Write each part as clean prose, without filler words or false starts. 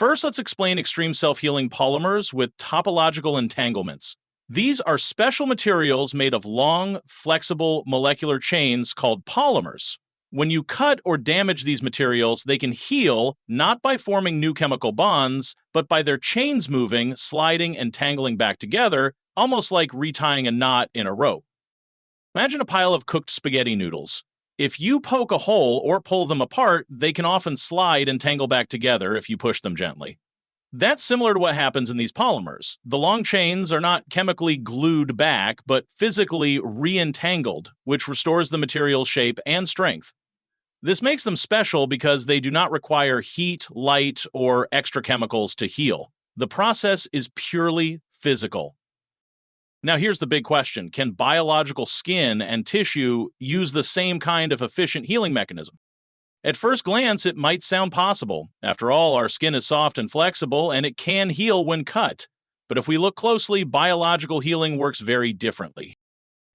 First, let's explain extreme self-healing polymers with topological entanglements. These are special materials made of long, flexible molecular chains called polymers. When you cut or damage these materials, they can heal not by forming new chemical bonds, but by their chains moving, sliding, and tangling back together, almost like retying a knot in a rope. Imagine a pile of cooked spaghetti noodles. If you poke a hole or pull them apart, they can often slide and tangle back together if you push them gently. That's similar to what happens in these polymers. The long chains are not chemically glued back, but physically re-entangled, which restores the material's shape and strength. This makes them special because they do not require heat, light, or extra chemicals to heal. The process is purely physical. Now here's the big question. Can biological skin and tissue use the same kind of efficient healing mechanism? At first glance, it might sound possible. After all, our skin is soft and flexible, and it can heal when cut. But if we look closely, biological healing works very differently.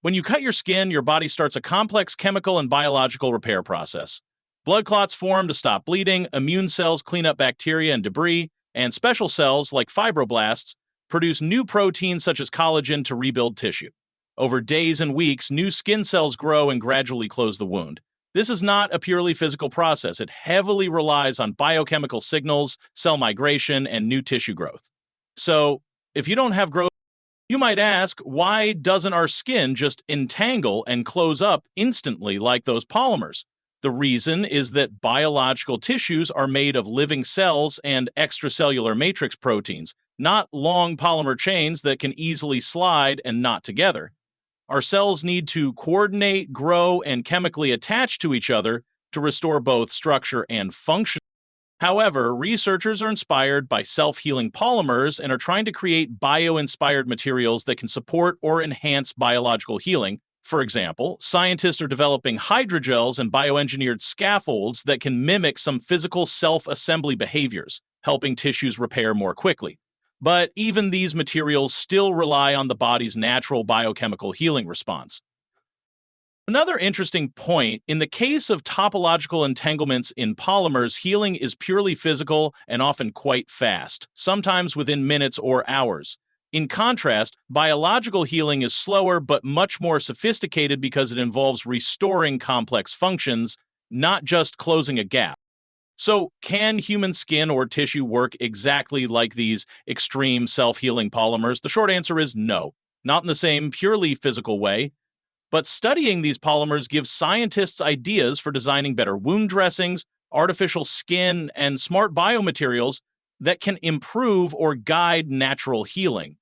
When you cut your skin, your body starts a complex chemical and biological repair process. Blood clots form to stop bleeding, immune cells clean up bacteria and debris, and special cells, like fibroblasts, produce new proteins such as collagen to rebuild tissue. Over days and weeks, new skin cells grow and gradually close the wound. This is not a purely physical process. It heavily relies on biochemical signals, cell migration, and new tissue growth. So, if you don't have growth, you might ask, why doesn't our skin just entangle and close up instantly like those polymers? The reason is that biological tissues are made of living cells and extracellular matrix proteins, not long polymer chains that can easily slide and knot together. Our cells need to coordinate, grow, and chemically attach to each other to restore both structure and function. However, researchers are inspired by self-healing polymers and are trying to create bioinspired materials that can support or enhance biological healing. For example, scientists are developing hydrogels and bioengineered scaffolds that can mimic some physical self-assembly behaviors, helping tissues repair more quickly. But even these materials still rely on the body's natural biochemical healing response. Another interesting point, in the case of topological entanglements in polymers, healing is purely physical and often quite fast, sometimes within minutes or hours. In contrast, biological healing is slower but much more sophisticated because it involves restoring complex functions, not just closing a gap. So, can human skin or tissue work exactly like these extreme self-healing polymers? The short answer is no, not in the same purely physical way. But studying these polymers gives scientists ideas for designing better wound dressings, artificial skin, and smart biomaterials that can improve or guide natural healing.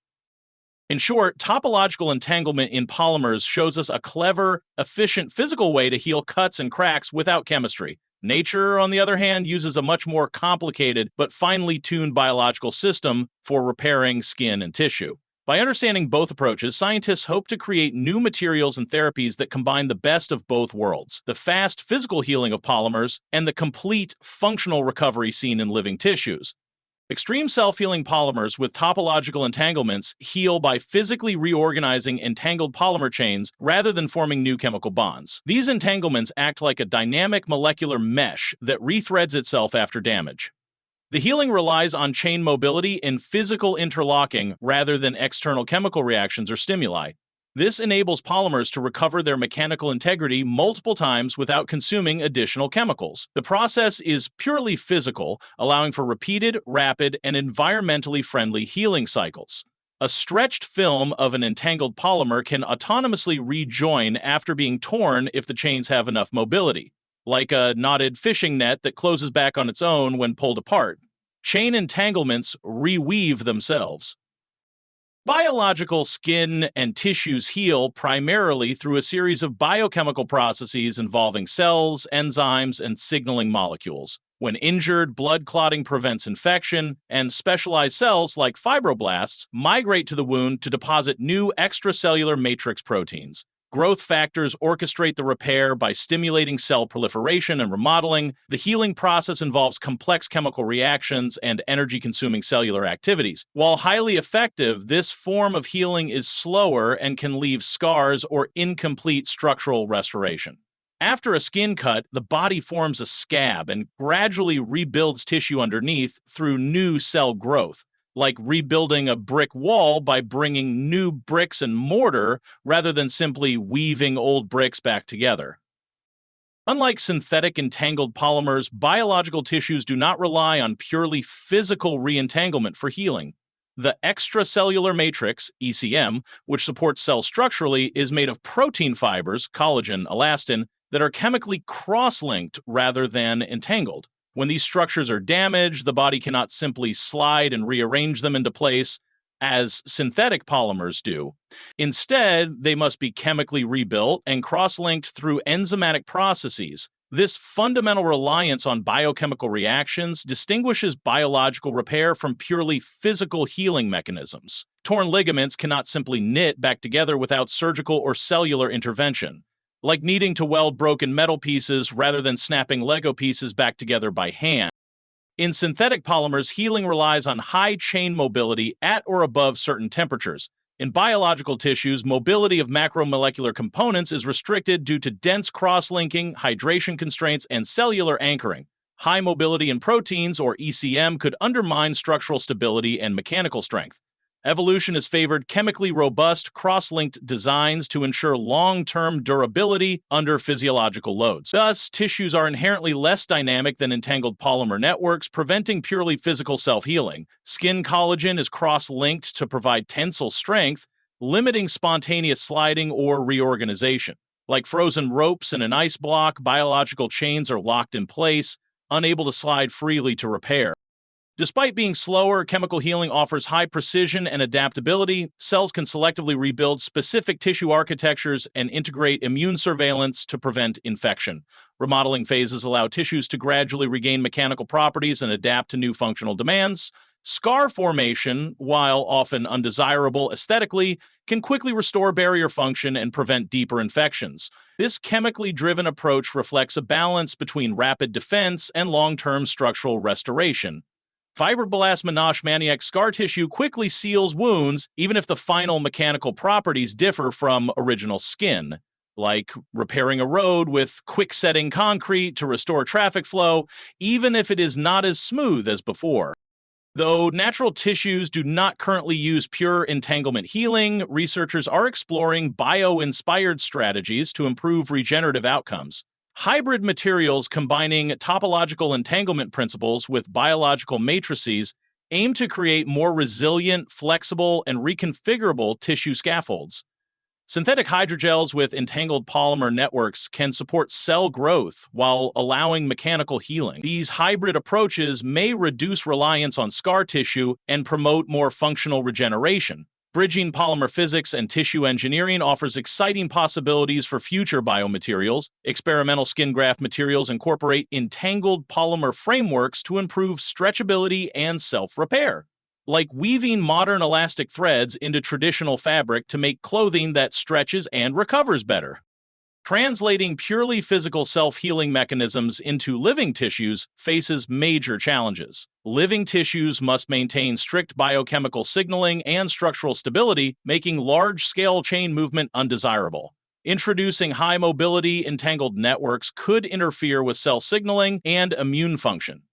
In short, topological entanglement in polymers shows us a clever, efficient physical way to heal cuts and cracks without chemistry. Nature, on the other hand, uses a much more complicated but finely tuned biological system for repairing skin and tissue. By understanding both approaches, scientists hope to create new materials and therapies that combine the best of both worlds, the fast physical healing of polymers and the complete functional recovery seen in living tissues. Extreme self-healing polymers with topological entanglements heal by physically reorganizing entangled polymer chains rather than forming new chemical bonds. These entanglements act like a dynamic molecular mesh that rethreads itself after damage. The healing relies on chain mobility and physical interlocking rather than external chemical reactions or stimuli. This enables polymers to recover their mechanical integrity multiple times without consuming additional chemicals. The process is purely physical, allowing for repeated, rapid, and environmentally friendly healing cycles. A stretched film of an entangled polymer can autonomously rejoin after being torn if the chains have enough mobility, like a knotted fishing net that closes back on its own when pulled apart. Chain entanglements reweave themselves. Biological skin and tissues heal primarily through a series of biochemical processes involving cells, enzymes, and signaling molecules. When injured, blood clotting prevents infection, and specialized cells like fibroblasts migrate to the wound to deposit new extracellular matrix proteins. Growth factors orchestrate the repair by stimulating cell proliferation and remodeling. The healing process involves complex chemical reactions and energy-consuming cellular activities. While highly effective, this form of healing is slower and can leave scars or incomplete structural restoration. After a skin cut, the body forms a scab and gradually rebuilds tissue underneath through new cell growth, like rebuilding a brick wall by bringing new bricks and mortar rather than simply weaving old bricks back together. Unlike synthetic entangled polymers, biological tissues do not rely on purely physical re-entanglement for healing. The extracellular matrix, ECM, which supports cells structurally, is made of protein fibers, collagen, elastin, that are chemically cross-linked rather than entangled. When these structures are damaged, the body cannot simply slide and rearrange them into place, as synthetic polymers do. Instead, they must be chemically rebuilt and cross-linked through enzymatic processes. This fundamental reliance on biochemical reactions distinguishes biological repair from purely physical healing mechanisms. Torn ligaments cannot simply knit back together without surgical or cellular intervention, like needing to weld broken metal pieces rather than snapping Lego pieces back together by hand. In synthetic polymers, healing relies on high chain mobility at or above certain temperatures. In biological tissues, mobility of macromolecular components is restricted due to dense cross-linking, hydration constraints, and cellular anchoring. High mobility in proteins, or ECM, could undermine structural stability and mechanical strength. Evolution has favored chemically robust, cross-linked designs to ensure long-term durability under physiological loads. Thus, tissues are inherently less dynamic than entangled polymer networks, preventing purely physical self-healing. Skin collagen is cross-linked to provide tensile strength, limiting spontaneous sliding or reorganization. Like frozen ropes in an ice block, biological chains are locked in place, unable to slide freely to repair. Despite being slower, chemical healing offers high precision and adaptability. Cells can selectively rebuild specific tissue architectures and integrate immune surveillance to prevent infection. Remodeling phases allow tissues to gradually regain mechanical properties and adapt to new functional demands. Scar formation, while often undesirable aesthetically, can quickly restore barrier function and prevent deeper infections. This chemically driven approach reflects a balance between rapid defense and long-term structural restoration. Fibroblast Monachmaniac scar tissue quickly seals wounds, even if the final mechanical properties differ from original skin, like repairing a road with quick-setting concrete to restore traffic flow, even if it is not as smooth as before. Though natural tissues do not currently use pure entanglement healing, researchers are exploring bioinspired strategies to improve regenerative outcomes. Hybrid materials combining topological entanglement principles with biological matrices aim to create more resilient, flexible, and reconfigurable tissue scaffolds. Synthetic hydrogels with entangled polymer networks can support cell growth while allowing mechanical healing. These hybrid approaches may reduce reliance on scar tissue and promote more functional regeneration. Bridging polymer physics and tissue engineering offers exciting possibilities for future biomaterials. Experimental skin graft materials incorporate entangled polymer frameworks to improve stretchability and self-repair, like weaving modern elastic threads into traditional fabric to make clothing that stretches and recovers better. Translating purely physical self-healing mechanisms into living tissues faces major challenges. Living tissues must maintain strict biochemical signaling and structural stability, making large-scale chain movement undesirable. Introducing high-mobility entangled networks could interfere with cell signaling and immune function.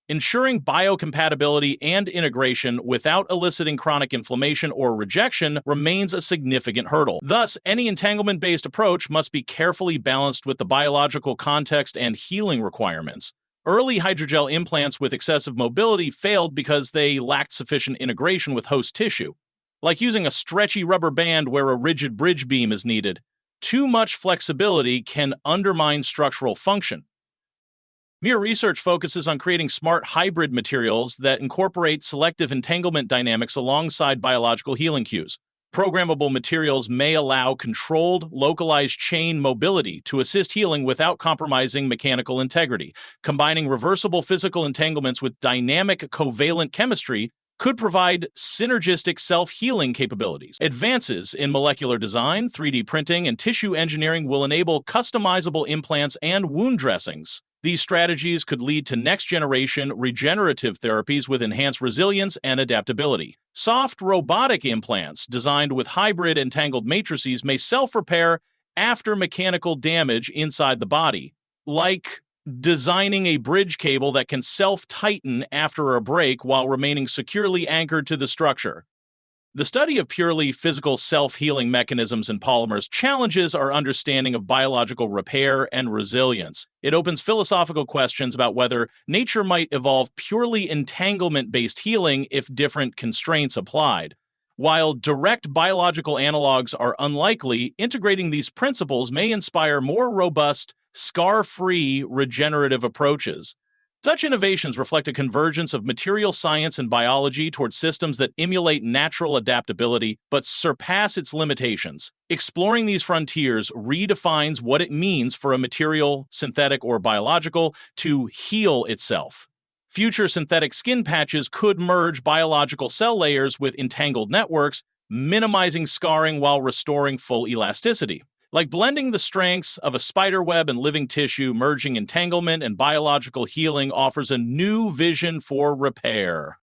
Ensuring biocompatibility and integration without eliciting chronic inflammation or rejection remains a significant hurdle. Thus, any entanglement-based approach must be carefully balanced with the biological context and healing requirements. Early hydrogel implants with excessive mobility failed because they lacked sufficient integration with host tissue. Like using a stretchy rubber band where a rigid bridge beam is needed, too much flexibility can undermine structural function. Mere research focuses on creating smart hybrid materials that incorporate selective entanglement dynamics alongside biological healing cues. Programmable materials may allow controlled, localized chain mobility to assist healing without compromising mechanical integrity. Combining reversible physical entanglements with dynamic covalent chemistry could provide synergistic self-healing capabilities. Advances in molecular design, 3D printing, and tissue engineering will enable customizable implants and wound dressings. These strategies could lead to next-generation regenerative therapies with enhanced resilience and adaptability. Soft robotic implants designed with hybrid entangled matrices may self-repair after mechanical damage inside the body, like designing a bridge cable that can self-tighten after a break while remaining securely anchored to the structure. The study of purely physical self-healing mechanisms in polymers challenges our understanding of biological repair and resilience. It opens philosophical questions about whether nature might evolve purely entanglement-based healing if different constraints applied. While direct biological analogs are unlikely, integrating these principles may inspire more robust, scar-free regenerative approaches. Such innovations reflect a convergence of material science and biology towards systems that emulate natural adaptability but surpass its limitations. Exploring these frontiers redefines what it means for a material, synthetic or biological, to heal itself. Future synthetic skin patches could merge biological cell layers with entangled networks, minimizing scarring while restoring full elasticity. Like blending the strengths of a spider web and living tissue, merging entanglement and biological healing offers a new vision for repair.